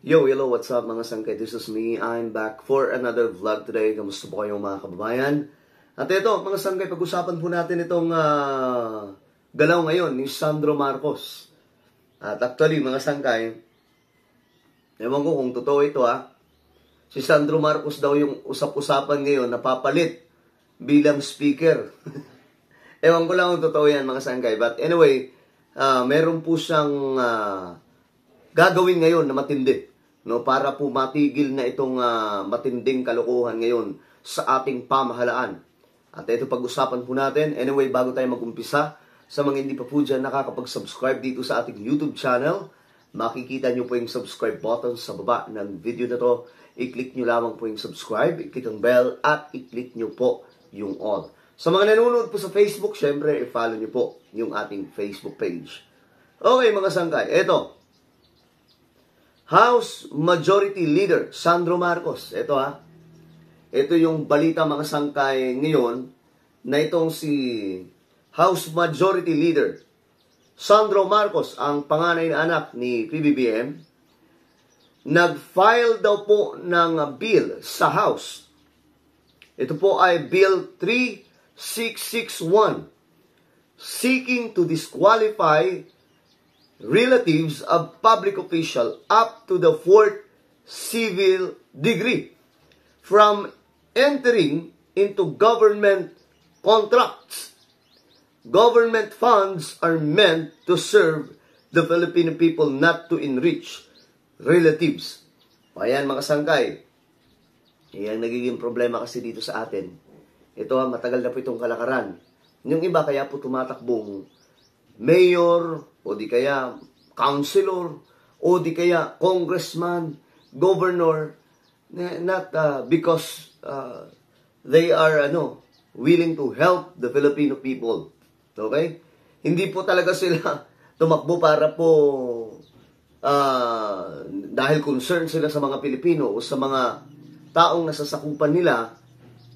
Yo, hello, what's up mga sangkay? This is me. I'm back for another vlog today. Kamusta po kayong mga kababayan? At ito, mga sangkay, pag-usapan po natin itong galaw ngayon ni Sandro Marcos. At actually, mga sangkay, ewan ko kung totoo ito si Sandro Marcos daw yung usap-usapan ngayon napapalit bilang speaker. Ewan ko lang kung totoo yan mga sangkay. But anyway, meron po siyang gagawin ngayon na matindi. No, para po matigil na itong matinding kalokohan ngayon sa ating pamahalaan. At ito pag-usapan po natin. Anyway, bago tayo mag-umpisa, sa mga hindi pa po dyan nakakapag-subscribe dito sa ating YouTube channel, makikita nyo po yung subscribe button sa baba ng video na to. I-click nyo lamang po yung subscribe, i-click ang bell, at i-click nyo po yung all. Sa mga nanonood po sa Facebook, syempre, i-follow nyo po yung ating Facebook page. Okay, mga sangkay, eto. House Majority Leader Sandro Marcos. Ito Ito yung balita mga sangkay ngayon na itong si House Majority Leader Sandro Marcos, ang panganay na anak ni PBBM, nag-file daw po ng bill sa House. Ito po ay Bill 3661 seeking to disqualify relatives of public official up to the 4th civil degree from entering into government contracts. Government funds are meant to serve the Filipino people, not to enrich relatives. Ayan mga sangkay. Ayan nagiging problema kasi dito sa atin. Ito matagal na po itong kalakaran. Yung iba kaya po tumatakbong mayor, o di kaya councilor, o di kaya congressman, governor, not because they are willing to help the Filipino people. Okay? Hindi po talaga sila tumakbo para po dahil concerned sila sa mga Pilipino o sa mga taong nasasakupan nila,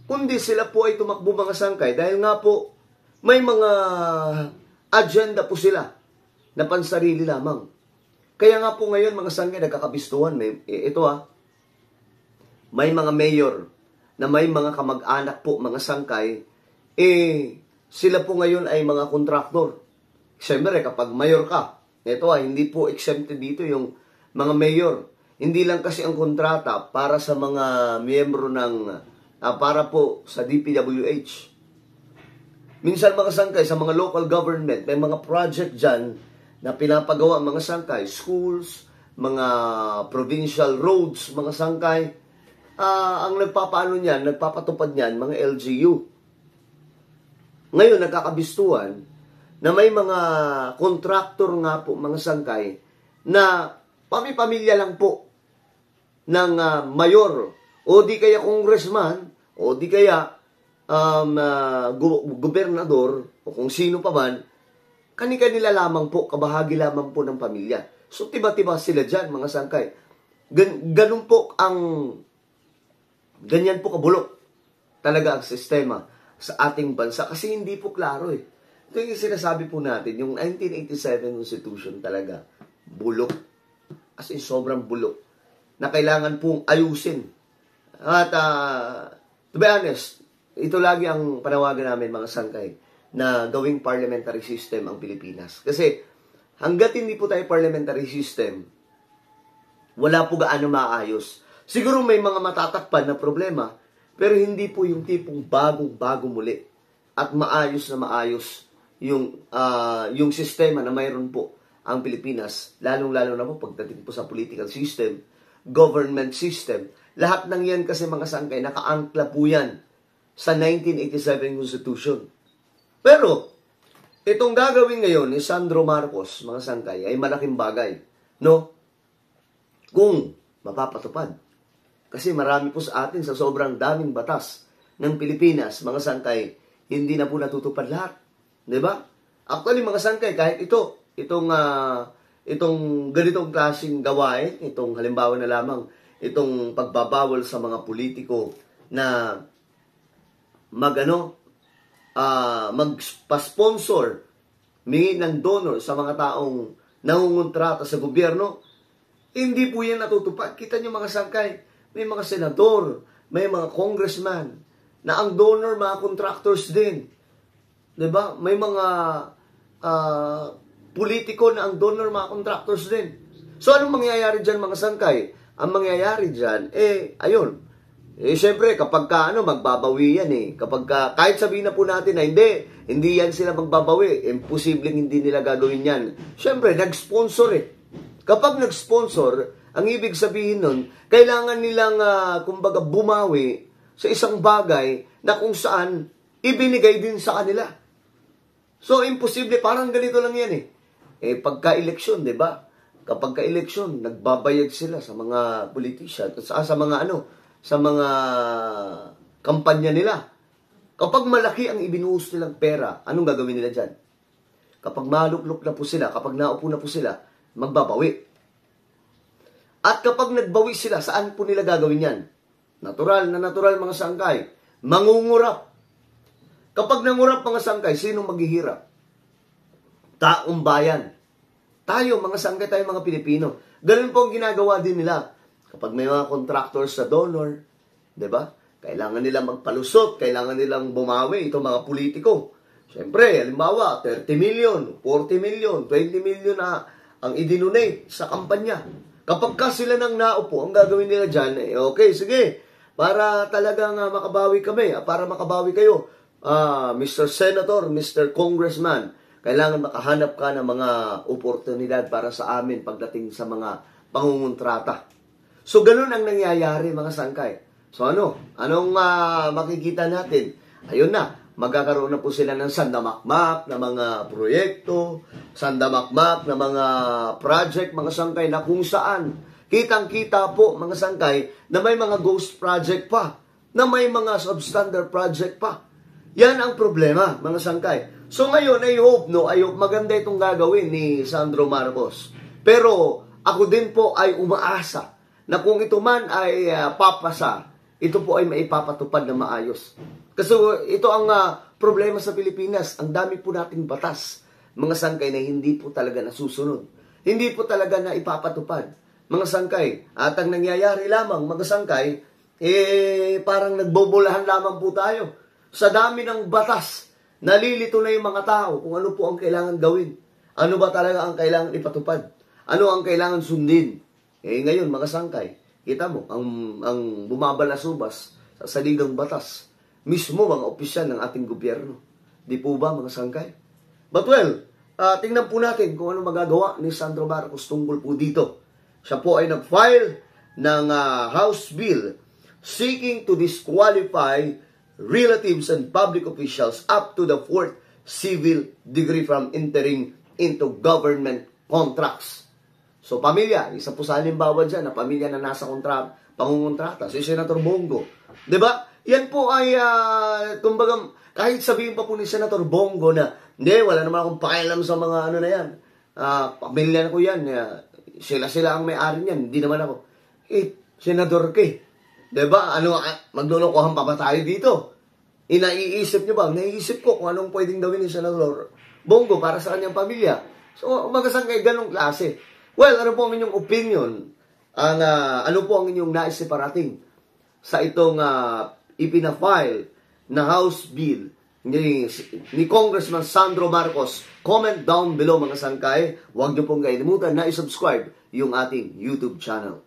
kundi sila po ay tumakbo mga sangkay dahil nga po may mga agenda po sila na pansarili lamang. Kaya nga po ngayon mga sangkay nagkakabistuhan. May mga mayor na may mga kamag-anak po mga sangkay, sila po ngayon ay mga kontraktor. Siyempre kapag mayor ka, hindi po exempted dito yung mga mayor. Hindi lang kasi ang kontrata para sa mga miyembro ng, para po sa DPWH. Minsan mga sangkay, sa mga local government, may mga project dyan na pinapagawa mga sangkay, schools, mga provincial roads, mga sangkay. Ang nagpapatupad niyan, mga LGU. Ngayon, nagkakabistuhan na may mga kontraktor nga po, mga sangkay, na pamilya lang po ng mayor, o di kaya congressman, o di kaya gobernador o kung sino pa man, kani-kanila lamang po, kabahagi lamang po ng pamilya. So, tiba-tiba sila dyan, mga sangkay. Ganyan po kabulok talaga ang sistema sa ating bansa. Kasi hindi po klaro Ito yung sinasabi po natin, yung 1987 Constitution talaga, bulok. As in, sobrang bulok. Na kailangan pong ayusin. At, to be honest, ito lagi ang panawagan namin mga sangkay na gawing parliamentary system ang Pilipinas. Kasi hanggat hindi po tayo parliamentary system, wala po gaano maayos. Siguro may mga matatakpan na problema, pero hindi po yung tipong bago muli at maayos yung sistema na mayroon po ang Pilipinas. Lalong-lalo na po pagdating po sa political system, government system. Lahat ng yan kasi mga sangkay, nakaangkla po yan sa 1987 Constitution. Pero, itong gagawin ngayon ni Sandro Marcos, mga sangkay, ay malaking bagay. No? Kung mapapatupad. Kasi marami po sa atin sa sobrang daming batas ng Pilipinas, mga sangkay, hindi na po natutupad lahat. Diba? Actually, mga sangkay, kahit itong ganitong klaseng gawain, itong halimbawa na lamang, itong pagbabawal sa mga politiko na magpa-sponsor, mingi ng donor sa mga taong nangungontrata sa gobyerno, Hindi po yan natutupad. Kita nyo mga sangkay, may mga senador, may mga congressman, na ang donor, mga contractors din. Diba? May mga politiko na ang donor, mga contractors din. So, anong mangyayari dyan mga sangkay? Ang mangyayari dyan, ayun. Siyempre, kapag magbabawi yan Kapag kahit sabihin na po natin na hindi yan sila magbabawi, imposibleng hindi nila gagawin yan. Siyempre, nag-sponsor Kapag nag-sponsor, ang ibig sabihin nun, kailangan nilang, kumbaga, bumawi sa isang bagay na kung saan ibinigay din sa kanila. So, imposible. Parang ganito lang yan pagka-eleksyon, di ba? Kapag ka-eleksyon, nagbabayad sila sa mga politician, sa mga kampanya nila. Kapag malaki ang ibinuhos nilang pera, anong gagawin nila dyan? Kapag maluklok na po sila, kapag naupo na po sila, magbabawi. At kapag nagbawi sila, saan po nila gagawin yan? Natural mga sangkay. Mangungurap. Kapag nangurap mga sangkay, sinong maghihirap? Taong bayan. Tayo, mga sangkay, tayo mga Pilipino. Ganun po ang ginagawa din nila. Kapag may mga contractors sa donor, di ba? Kailangan nila magpalusot, kailangan nilang bumawi, itong mga politiko. Siyempre, halimbawa, 30 million, 40 million, 20 million na ang idinonate sa kampanya. Kapag ka sila nang naupo, ang gagawin nila dyan, okay, sige, para talagang makabawi kami, para makabawi kayo, Mr. Senator, Mr. Congressman, kailangan makahanap ka ng mga oportunidad para sa amin pagdating sa mga pangungontrata. So, ganun ang nangyayari, mga sangkay. So, anong makikita natin? Ayun na, magkakaroon na po sila ng sandamakmak na mga proyekto, sandamakmak na mga project, mga sangkay, na kung saan kitang-kita po, mga sangkay, na may mga ghost project pa, na may mga substandard project pa. Yan ang problema, mga sangkay. So ngayon, I hope maganda itong gagawin ni Sandro Marcos. Pero ako din po ay umaasa na kung ito man ay papasa, ito po ay maipapatupad na maayos. Kasi ito ang problema sa Pilipinas. Ang dami po nating batas, mga sangkay, na hindi po talaga nasusunod. Hindi po talaga na ipapatupad, mga sangkay. At ang nangyayari lamang, mga sangkay, parang nagbobolahan lamang po tayo. Sa dami ng batas, nalilito na yung mga tao kung ano po ang kailangan gawin. Ano ba talaga ang kailangan ipatupad? Ano ang kailangan sundin? Ngayon, mga sangkay, kita mo, ang bumabalasubas sa saligang batas, mismo mga opisyal ng ating gobyerno. Di po ba, mga sangkay? But well, tingnan po natin kung ano magagawa ni Sandro Marcos tungkol po dito. Siya po ay nag-file ng House Bill seeking to disqualify relatives and public officials up to the 4th civil degree from entering into government contracts. So, pamilya, isa po sa halimbawa dyan na pamilya na nasa pangungontrata, si Senator Bongo. Diba? Yan po ay, kumbaga, kahit sabihin pa po ni Senator Bongo na, hindi, wala naman akong pakialam sa mga na yan. Pamilya ko yan. Sila ang may-ari niyan. Hindi naman ako. Senador ka Diba? Maglulukohan pa ba tayo dito? Inaiisip nyo ba? Naiisip ko kung anong pwedeng gawin ni Senator Bongo para sa kanyang pamilya. So, umagasang kay ganong klase. Well, ano po ang inyong opinion? Ano po ang inyong nais parating sa itong ipina-file na House Bill ni Congressman Sandro Marcos? Comment down below, mga sangkay. Huwag nyo pong kalimutan na i-subscribe yung ating YouTube channel.